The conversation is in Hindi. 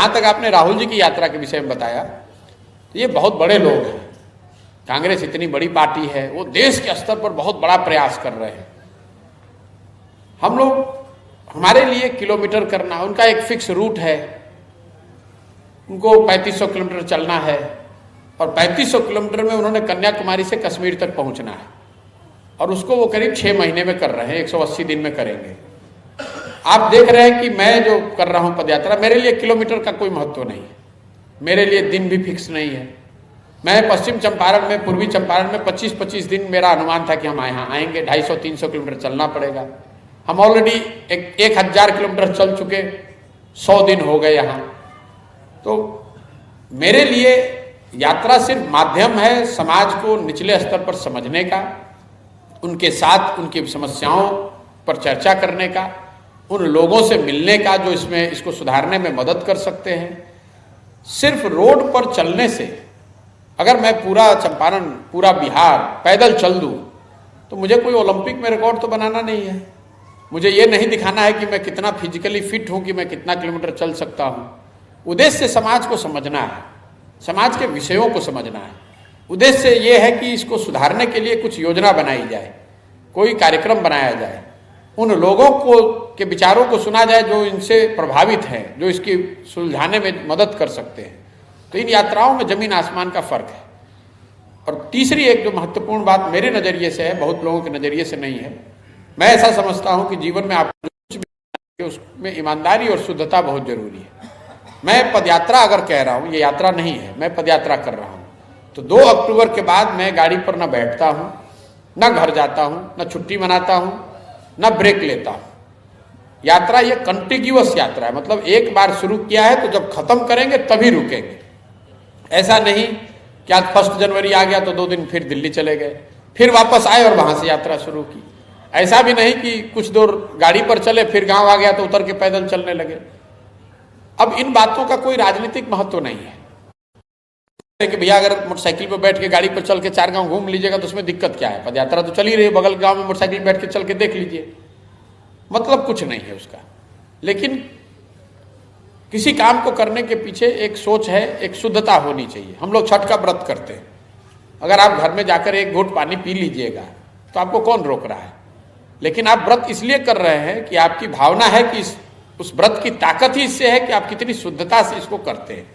जहाँ तक आपने राहुल जी की यात्रा के विषय में बताया, ये बहुत बड़े लोग हैं। कांग्रेस इतनी बड़ी पार्टी है, वो देश के स्तर पर बहुत बड़ा प्रयास कर रहे हैं। हम लोग, हमारे लिए किलोमीटर करना, उनका एक फिक्स रूट है, उनको 3500 किलोमीटर चलना है और 3500 किलोमीटर में उन्होंने कन्याकुमारी से कश्मीर तक पहुंचना है और उसको वो करीब 6 महीने में कर रहे हैं, 180 दिन में करेंगे। आप देख रहे हैं कि मैं जो कर रहा हूं पदयात्रा, मेरे लिए किलोमीटर का कोई महत्व नहीं है, मेरे लिए दिन भी फिक्स नहीं है। मैं पश्चिम चंपारण में, पूर्वी चंपारण में 25-25 दिन मेरा अनुमान था कि हम यहाँ आएंगे, 250-300 किलोमीटर चलना पड़ेगा। हम ऑलरेडी 1000 किलोमीटर चल चुके, 100 दिन हो गए यहाँ। तो मेरे लिए यात्रा सिर्फ माध्यम है समाज को निचले स्तर पर समझने का, उनके साथ उनकी समस्याओं पर चर्चा करने का, उन लोगों से मिलने का जो इसको सुधारने में मदद कर सकते हैं। सिर्फ रोड पर चलने से, अगर मैं पूरा चंपारण, पूरा बिहार पैदल चल दूं, तो मुझे कोई ओलंपिक में रिकॉर्ड तो बनाना नहीं है। मुझे ये नहीं दिखाना है कि मैं कितना फिजिकली फिट हूं, कि मैं कितना किलोमीटर चल सकता हूं। उद्देश्य समाज को समझना है, समाज के विषयों को समझना है। उद्देश्य ये है कि इसको सुधारने के लिए कुछ योजना बनाई जाए, कोई कार्यक्रम बनाया जाए, उन लोगों को के विचारों को सुना जाए जो इनसे प्रभावित हैं, जो इसकी सुलझाने में मदद कर सकते हैं। तो इन यात्राओं में जमीन आसमान का फर्क है। और तीसरी एक जो महत्वपूर्ण बात मेरे नज़रिए से है, बहुत लोगों के नज़रिए से नहीं है, मैं ऐसा समझता हूं कि जीवन में आप कुछ भी, उसमें ईमानदारी और शुद्धता बहुत जरूरी है। मैं पदयात्रा अगर कह रहा हूं, ये यात्रा नहीं है, मैं पदयात्रा कर रहा हूं, तो 2 अक्टूबर के बाद मैं गाड़ी पर न बैठता हूं, न घर जाता हूं, न छुट्टी मनाता हूं, न ब्रेक लेता हूं। यात्रा ये कंटिन्यूअस यात्रा है, मतलब एक बार शुरू किया है तो जब खत्म करेंगे तभी रुकेंगे। ऐसा नहीं कि आज 1 जनवरी आ गया तो 2 दिन फिर दिल्ली चले गए, फिर वापस आए और वहां से यात्रा शुरू की। ऐसा भी नहीं कि कुछ दूर गाड़ी पर चले, फिर गांव आ गया तो उतर के पैदल चलने लगे। अब इन बातों का कोई राजनीतिक महत्व नहीं है कि भैया अगर मोटरसाइकिल पर बैठ के गाड़ी पर चल के 4 गांव घूम लीजिएगा तो उसमें दिक्कत क्या है, पदयात्रा तो चल ही रही है, बगल गांव में मोटरसाइकिल बैठ के चल के देख लीजिए, मतलब कुछ नहीं है उसका। लेकिन किसी काम को करने के पीछे एक सोच है, एक शुद्धता होनी चाहिए। हम लोग छठ का व्रत करते हैं, अगर आप घर में जाकर 1 घूंट पानी पी लीजिएगा तो आपको कौन रोक रहा है? लेकिन आप व्रत इसलिए कर रहे हैं कि आपकी भावना है कि उस व्रत की ताकत ही इससे है कि आप कितनी शुद्धता से इसको करते हैं।